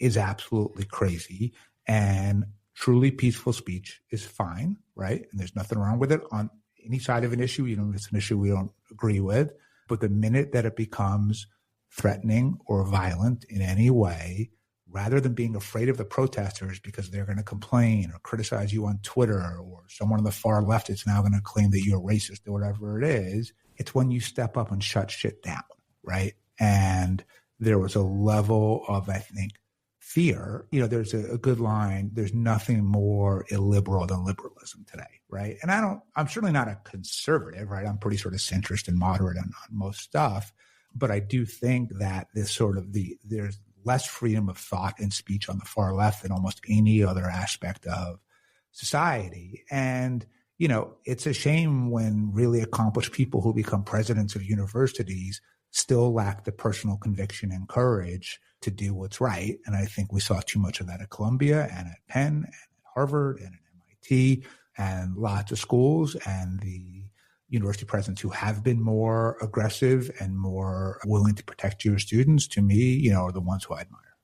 is absolutely crazy. And truly peaceful speech is fine, right? And there's nothing wrong with it on any side of an issue, even if it's an issue we don't agree with. But the minute that it becomes threatening or violent in any way, rather than being afraid of the protesters because they're going to complain or criticize you on Twitter, or someone on the far left is now going to claim that you're racist or whatever it is, it's when you step up and shut shit down, right? And there was a level of, I think, fear. There's a good line, there's nothing more illiberal than liberalism today, right? And I'm certainly not a conservative, right? I'm pretty sort of centrist and moderate on most stuff. But I do think that this sort of there's less freedom of thought and speech on the far left than almost any other aspect of society. And, it's a shame when really accomplished people who become presidents of universities still lack the personal conviction and courage to do what's right. And I think we saw too much of that at Columbia and at Penn and at Harvard and at MIT and lots of schools. And the university presidents who have been more aggressive and more willing to protect your students, to me, are the ones who I admire.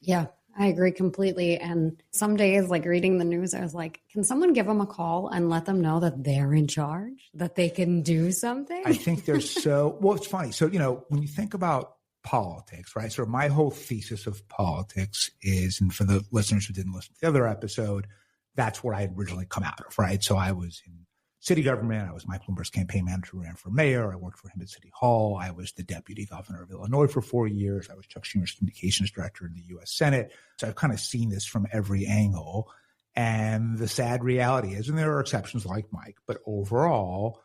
Yeah, I agree completely. And some days, like reading the news, I was like, can someone give them a call and let them know that they're in charge, that they can do something? I think they're well, it's funny. So, when you think about politics, right? So my whole thesis of politics is, and for the listeners who didn't listen to the other episode, that's what I had originally come out of, right? So I was in city government. I was Mike Bloomberg's campaign manager who ran for mayor. I worked for him at City Hall. I was the deputy governor of Illinois for 4 years. I was Chuck Schumer's communications director in the U.S. Senate. So I've kind of seen this from every angle. And the sad reality is, and there are exceptions like Mike, but overall,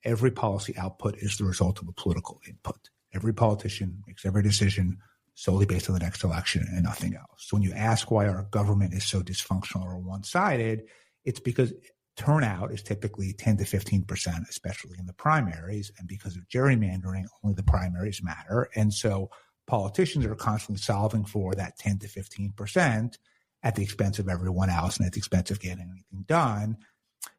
every policy output is the result of a political input. Every politician makes every decision solely based on the next election and nothing else. So when you ask why our government is so dysfunctional or one-sided, it's because turnout is typically 10 to 15%, especially in the primaries. And because of gerrymandering, only the primaries matter. And so politicians are constantly solving for that 10 to 15% at the expense of everyone else and at the expense of getting anything done.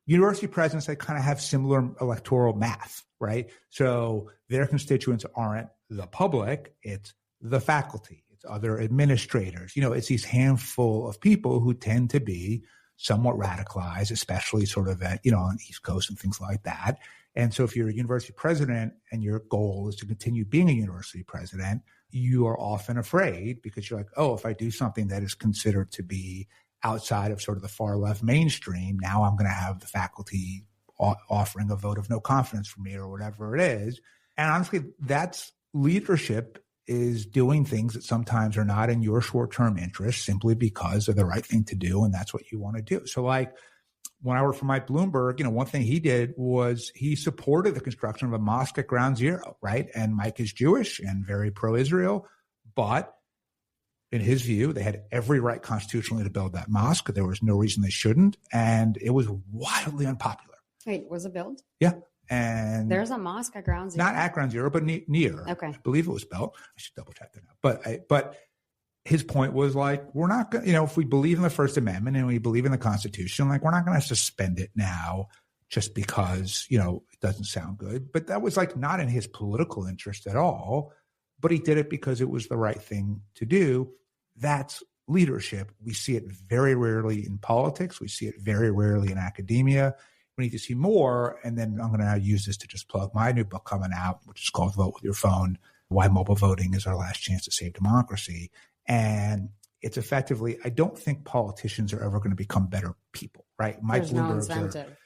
University presidents, they kind of have similar electoral math, right? So their constituents aren't the public, it's the faculty, it's other administrators. It's these handful of people who tend to be somewhat radicalized, especially sort of at, on the East Coast and things like that. And so if you're a university president and your goal is to continue being a university president, you are often afraid because you're like, oh, if I do something that is considered to be outside of sort of the far left mainstream, now I'm going to have the faculty offering a vote of no confidence for me or whatever it is. And honestly, that's leadership is doing things that sometimes are not in your short-term interest simply because they're the right thing to do, and that's what you want to do. So like when I worked for Mike Bloomberg, one thing he did was he supported the construction of a mosque at Ground Zero, right? And Mike is Jewish and very pro-Israel, but in his view, they had every right constitutionally to build that mosque. There was no reason they shouldn't, and it was wildly unpopular. Wait, was it built? Yeah. And there's a mosque at Ground Zero? Not at Ground Zero, but near. Okay. I believe it was built. I should double check that out. But his point was like, we're not going to, if we believe in the First Amendment and we believe in the Constitution, like we're not going to suspend it now just because, it doesn't sound good. But that was like not in his political interest at all. But he did it because it was the right thing to do. That's leadership. We see it very rarely in politics. We see it very rarely in academia. We need to see more. And then I'm going to use this to just plug my new book coming out, which is called Vote with Your Phone, Why Mobile Voting is Our Last Chance to Save Democracy. And it's effectively, I don't think politicians are ever going to become better people, right? There's no incentive.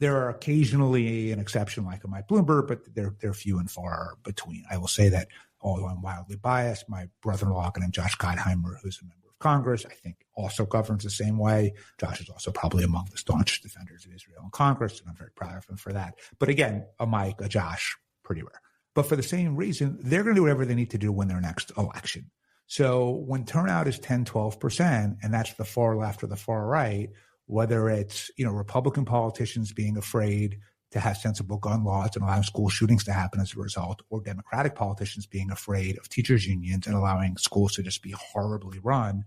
There are occasionally an exception like a Mike Bloomberg, but they're few and far between. I will say that, although I'm wildly biased, my brother-in-law, and Josh Gottheimer, who's a member of Congress, I think also governs the same way. Josh is also probably among the staunchest defenders of Israel in Congress, and I'm very proud of him for that. But again, a Mike, a Josh, pretty rare. But for the same reason, they're going to do whatever they need to do win their next election. So when turnout is 10, 12%, and that's the far left or the far right, whether it's, Republican politicians being afraid to have sensible gun laws and allowing school shootings to happen as a result, or Democratic politicians being afraid of teachers unions and allowing schools to just be horribly run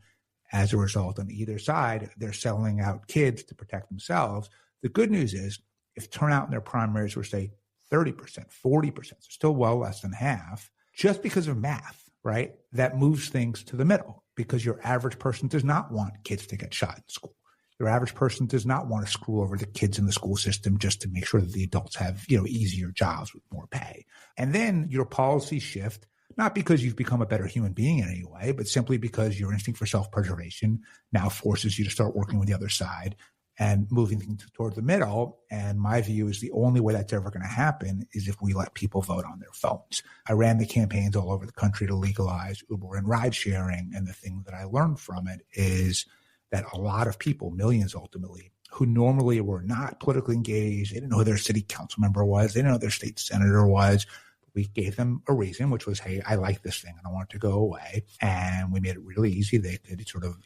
as a result, on either side, they're selling out kids to protect themselves. The good news is if turnout in their primaries were, say, 30%, 40%, so still well less than half, just because of math, right? That moves things to the middle. because your average person does not want kids to get shot in school. Your average person does not want to screw over the kids in the school system just to make sure that the adults have, easier jobs with more pay. And then your policies shift, not because you've become a better human being in any way, but simply because your instinct for self-preservation now forces you to start working with the other side and moving things toward the middle. And my view is the only way that's ever going to happen is if we let people vote on their phones. I ran the campaigns all over the country to legalize Uber and ride sharing. And the thing that I learned from it is that a lot of people, millions ultimately, who normally were not politically engaged, they didn't know who their city council member was, they didn't know who their state senator was. We gave them a reason, which was, hey, I like this thing and I want it to go away. And we made it really easy. They could sort of,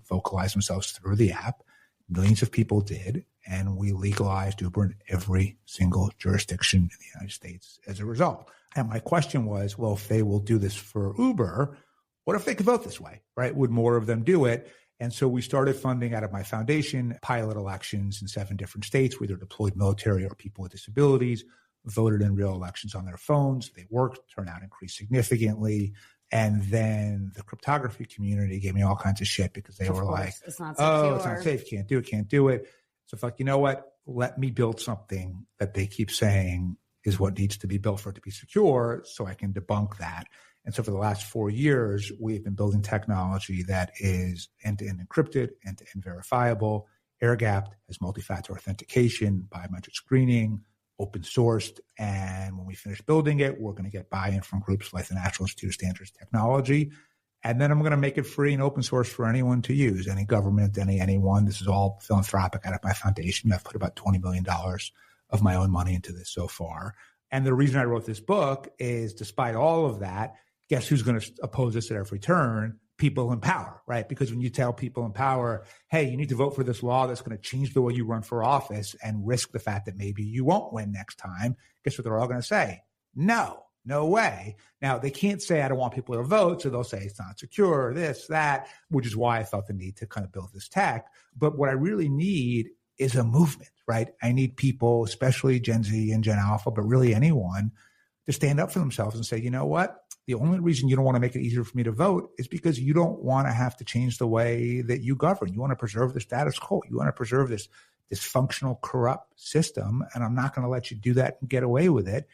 vocalize themselves through the app. Millions of people did. And we legalized Uber in every single jurisdiction in the United States as a result. And my question was, well, if they will do this for Uber, what if they could vote this way, right? Would more of them do it? And so we started funding out of my foundation pilot elections in 7 different states. We either deployed military or people with disabilities, voted in real elections on their phones. They worked, turnout increased significantly. And then the cryptography community gave me all kinds of shit because they were like, it's not secure. It's not safe. Can't do it. So it's like, you know what? Let me build something that they keep saying is what needs to be built for it to be secure so I can debunk that. And so for the last 4 years, we've been building technology that is end-to-end encrypted, end-to-end verifiable, air-gapped, has multi-factor authentication, biometric screening, open sourced. And when we finish building it, we're going to get buy-in from groups like the National Institute of Standards Technology. And then I'm going to make it free and open source for anyone to use, any government, anyone. This is all philanthropic out of my foundation. I've put about $20 million of my own money into this so far. And the reason I wrote this book is, despite all of that, guess who's going to oppose this at every turn? People in power, right? Because when you tell people in power, hey, you need to vote for this law that's going to change the way you run for office and risk the fact that maybe you won't win next time, guess what they're all going to say? No way. Now, they can't say, I don't want people to vote, so they'll say it's not secure, this, that, which is why I felt the need to kind of build this tech. But what I really need is a movement, right? I need people, especially Gen Z and Gen Alpha, but really anyone, to stand up for themselves and say, you know what? The only reason you don't want to make it easier for me to vote is because you don't want to have to change the way that you govern. You want to preserve the status quo. You want to preserve this dysfunctional, corrupt system, and I'm not going to let you do that and get away with it.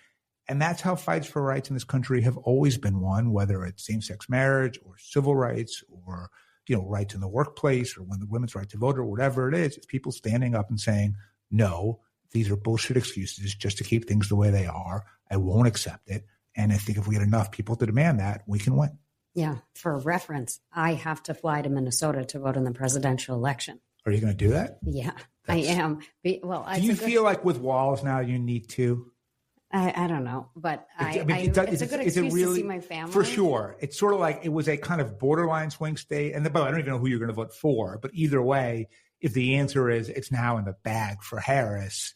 And that's how fights for rights in this country have always been won, whether it's same-sex marriage or civil rights or, rights in the workplace or when the women's right to vote or whatever it is. It's people standing up and saying, no, these are bullshit excuses just to keep things the way they are. I won't accept it. And I think if we get enough people to demand that, we can win. Yeah. For reference, I have to fly to Minnesota to vote in the presidential election. Are you going to do that? Yeah, I am. Well, do you feel like with walls now you need to? I don't know, but it's a good excuse to see my family. For sure. It's sort of like it was a kind of borderline swing state. And I don't even know who you're going to vote for. But either way, if the answer is it's now in the bag for Harris,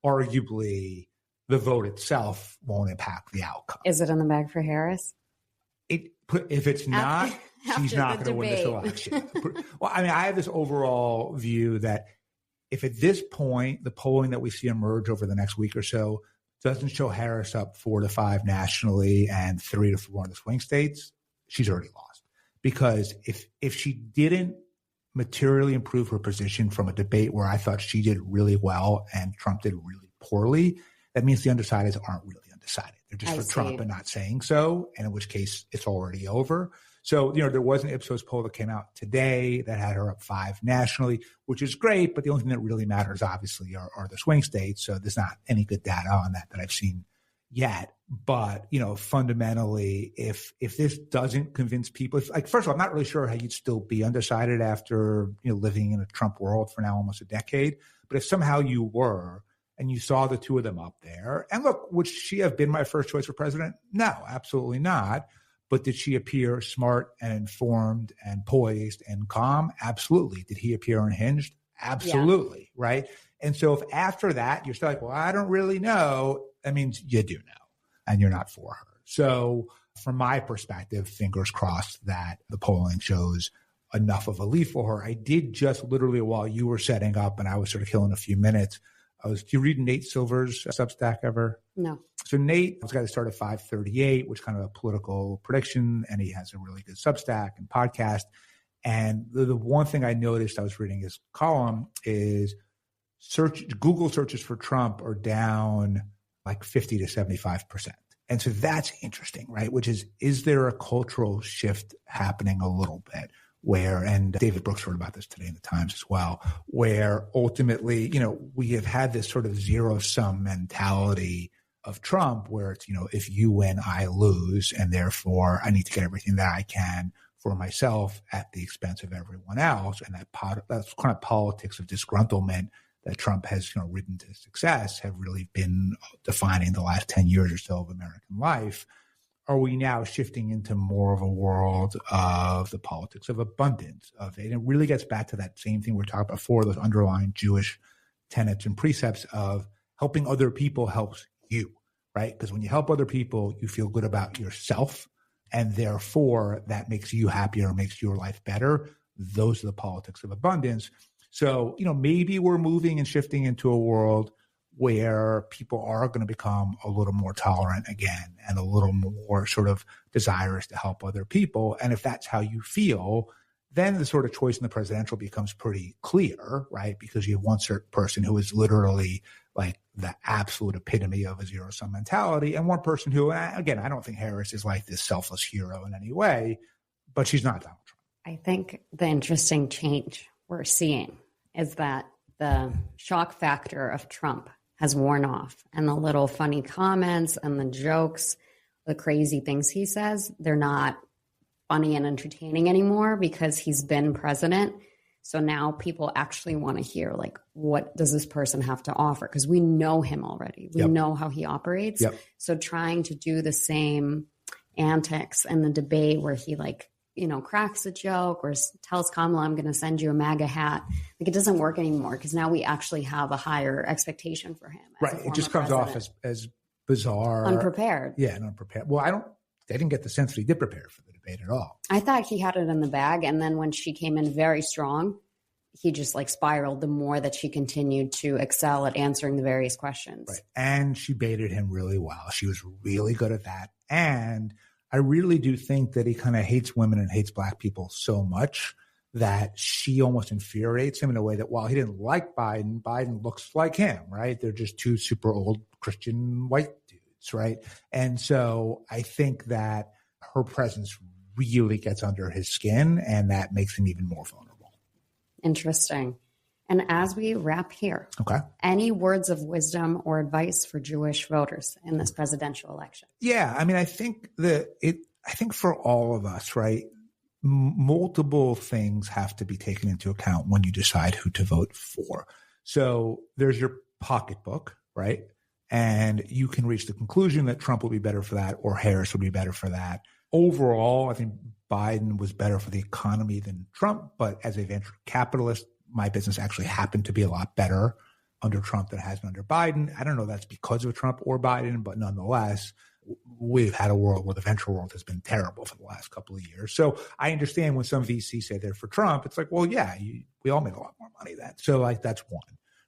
arguably the vote itself won't impact the outcome. Is it in the bag for Harris? If it's not, she's not going to win this election. Well, I have this overall view that if at this point, the polling that we see emerge over the next week or so doesn't show Harris up 4 to 5 nationally and 3 to 4 in the swing states, she's already lost. Because if she didn't materially improve her position from a debate where I thought she did really well and Trump did really poorly, that means the undecideds aren't really undecided. They're just for Trump and not saying so, and in which case it's already over. So, there was an Ipsos poll that came out today that had her up 5 nationally, which is great, but the only thing that really matters, obviously, are the swing states. So there's not any good data on that I've seen yet. But, fundamentally, if this doesn't convince people, first of all, I'm not really sure how you'd still be undecided after, living in a Trump world for now almost a decade. But if somehow you were, and you saw the two of them up there, and look, would she have been my first choice for president? No, absolutely not. But did she appear smart and informed and poised and calm? Absolutely. Did he appear unhinged? Absolutely. Yeah. Right. And so if after that you're still like, well, I don't really know, that means you do know and you're not for her. So from my perspective, fingers crossed that the polling shows enough of a lead for her. I did just literally while you were setting up and I was sort of killing a few minutes, Do you read Nate Silver's Substack ever? No. So Nate was a guy that started 538, which is kind of a political prediction, and he has a really good Substack and podcast. And the one thing I noticed, I was reading his column, is Google searches for Trump are down like 50 to 75%. And so that's interesting, right? Which is there a cultural shift happening a little bit where, and David Brooks wrote about this today in the Times as well, where ultimately, we have had this sort of zero-sum mentality of Trump where it's, if you win, I lose, and therefore I need to get everything that I can for myself at the expense of everyone else. And that's kind of politics of disgruntlement that Trump has ridden to success have really been defining the last 10 years or so of American life. Are we now shifting into more of a world of the politics of abundance of it? And it really gets back to that same thing we were talking about before, those underlying Jewish tenets and precepts of helping other people helps you, right? Because when you help other people, you feel good about yourself, and therefore that makes you happier, makes your life better. Those are the politics of abundance. So, maybe we're moving and shifting into a world where people are going to become a little more tolerant again and a little more sort of desirous to help other people. And if that's how you feel, then the sort of choice in the presidential becomes pretty clear, right? Because you have one certain person who is literally like the absolute epitome of a zero-sum mentality, and one person who, again, I don't think Harris is like this selfless hero in any way, but she's not Donald Trump. I think the interesting change we're seeing is that the shock factor of Trump has worn off, and the little funny comments and the jokes, the crazy things he says, they're not funny and entertaining anymore because he's been president. So now people actually want to hear, like, what does this person have to offer? Because we know him already. We know how he operates. So trying to do the same antics in the debate where he cracks a joke or tells Kamala, I'm going to send you a MAGA hat. Like, it doesn't work anymore because now we actually have a higher expectation for him. Right. It just comes off as bizarre. Unprepared. Yeah, and unprepared. Well, they didn't get the sense that he did prepare for the debate at all. I thought he had it in the bag. And then when she came in very strong, he just spiraled the more that she continued to excel at answering the various questions. Right. And she baited him really well. She was really good at that. And I really do think that he kind of hates women and hates Black people so much that she almost infuriates him in a way that while he didn't like Biden, Biden looks like him, right? They're just two super old Christian white dudes, right? And so I think that her presence really gets under his skin, and that makes him even more vulnerable. Interesting. And as we wrap here, any words of wisdom or advice for Jewish voters in this presidential election? Yeah, I mean, I think for all of us, right, multiple things have to be taken into account when you decide who to vote for. So there's your pocketbook, right? And you can reach the conclusion that Trump will be better for that or Harris would be better for that. Overall, I think Biden was better for the economy than Trump, but as a venture capitalist, my business actually happened to be a lot better under Trump than it has been under Biden. I don't know if that's because of Trump or Biden, but nonetheless, we've had a world where the venture world has been terrible for the last couple of years. So I understand when some VCs say they're for Trump, it's like, well, yeah, we all make a lot more money then. So that's one.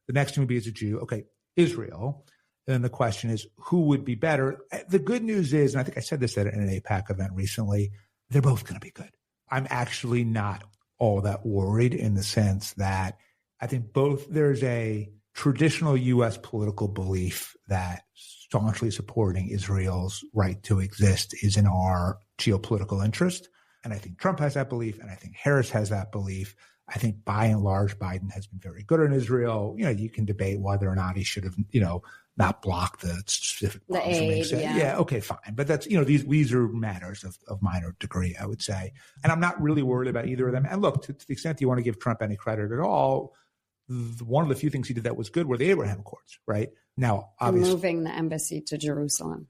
The next one would be as a Jew, Israel. Then the question is, who would be better? The good news is, and I think I said this at an AIPAC event recently, they're both going to be good. I'm actually not all that worried in the sense that I think there's a traditional U.S. political belief that staunchly supporting Israel's right to exist is in our geopolitical interest. And I think Trump has that belief, and I think Harris has that belief. I think by and large, Biden has been very good in Israel. You can debate whether or not he should have, not block the specific the aid, yeah, okay, fine. But that's, these are matters of minor degree, I would say. And I'm not really worried about either of them. And look, to the extent you want to give Trump any credit at all, one of the few things he did that was good were the Abraham Accords, right? Now, obviously, moving the embassy to Jerusalem.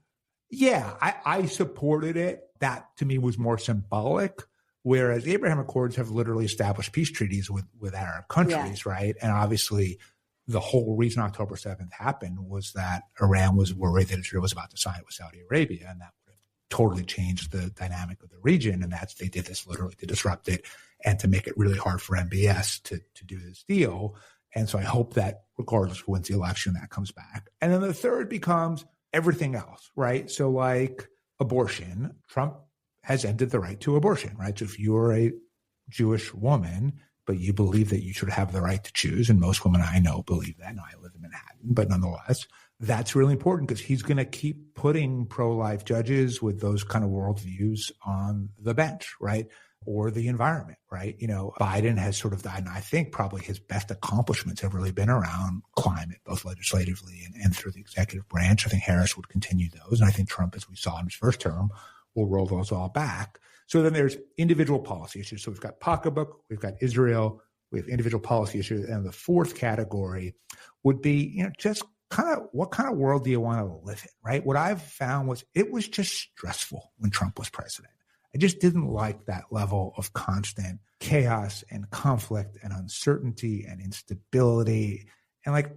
Yeah, I supported it. That to me was more symbolic. Whereas the Abraham Accords have literally established peace treaties with Arab countries, right? And obviously, the whole reason October 7th happened was that Iran was worried that Israel was about to sign it with Saudi Arabia, and that would have totally changed the dynamic of the region. And they did this literally to disrupt it and to make it really hard for MBS to do this deal. And so I hope that regardless of who wins the election, that comes back. And then the third becomes everything else, right? So like abortion, Trump has ended the right to abortion, right? So if you're a Jewish woman, but you believe that you should have the right to choose, and most women I know believe that. Now, I live in Manhattan, but nonetheless, that's really important because he's going to keep putting pro-life judges with those kind of worldviews on the bench, right? Or the environment, right? You know, Biden has sort of died, and I think probably his best accomplishments have really been around climate, both legislatively and through the executive branch. I think Harris would continue those. And I think Trump, as we saw in his first term, will roll those all back. So then there's individual policy issues. So we've got pocketbook, we've got Israel, we have individual policy issues. And the fourth category would be, you know, just kind of what kind of world do you want to live in, right? What I've found was it was just stressful when Trump was president. I just didn't like that level of constant chaos and conflict and uncertainty and instability. And like,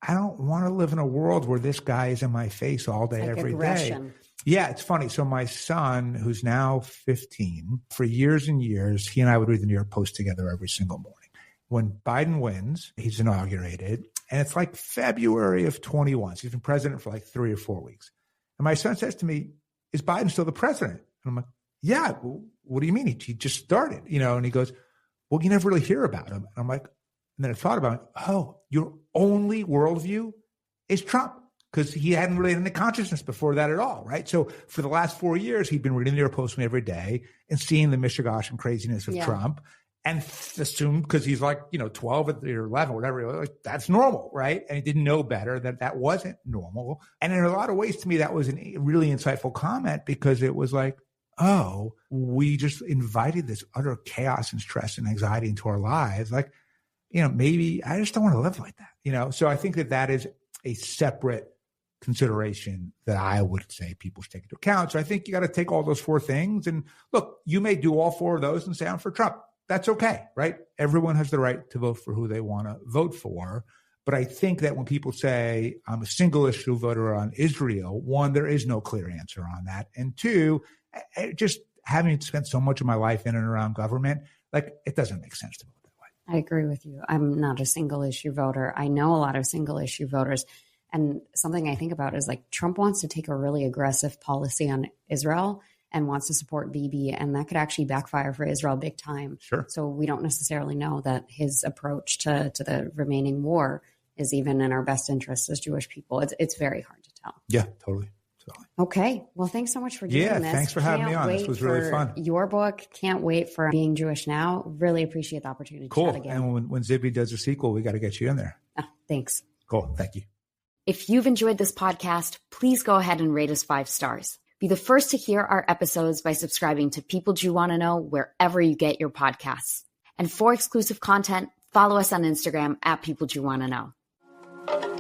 I don't want to live in a world where this guy is in my face all day, like every aggression. Day. Yeah, it's funny. So my son, who's now 15, for years and years, he and I would read the New York Post together every single morning. When Biden wins, he's inaugurated, and it's like February of 21. So he's been president for like 3 or 4 weeks. And my son says to me, is Biden still the president? And I'm like, yeah, what do you mean? He just started, you know? And he goes, well, you never really hear about him. And I'm like, and then I thought about it. Oh, your only worldview is Trump. Because he hadn't really had any consciousness before that at all, right? So for the last 4 years, he'd been reading the New York Post every day and seeing the mishigosh and craziness of Trump and assumed because he's like, you know, 12 or 11 or whatever, like, that's normal, right? And he didn't know better that that wasn't normal. And in a lot of ways, to me, that was a really insightful comment because it was like, oh, we just invited this utter chaos and stress and anxiety into our lives. Like, you know, maybe I just don't want to live like that, you know? So I think that that is a separate consideration that I would say people should take into account. So I think you got to take all those 4 things and look, you may do all 4 of those and say, I'm for Trump. That's okay, right? Everyone has the right to vote for who they want to vote for. But I think that when people say I'm a single issue voter on Israel, 1, there is no clear answer on that. And 2, just having spent so much of my life in and around government, like it doesn't make sense to vote that way. I agree with you. I'm not a single issue voter. I know a lot of single issue voters. And something I think about is like Trump wants to take a really aggressive policy on Israel and wants to support Bibi, and that could actually backfire for Israel big time. Sure. So we don't necessarily know that his approach to the remaining war is even in our best interest as Jewish people. It's very hard to tell. Yeah, totally. Okay. Well, thanks so much for doing this. Yeah, thanks for having me on. This was really fun. Your book. Can't wait for Being Jewish Now. Really appreciate the opportunity to chat again. And when Zibby does a sequel, we got to get you in there. Thanks. Cool. Thank you. If you've enjoyed this podcast, please go ahead and rate us 5 stars. Be the first to hear our episodes by subscribing to People You Want to Know wherever you get your podcasts. And for exclusive content, follow us on Instagram @People You Want to Know.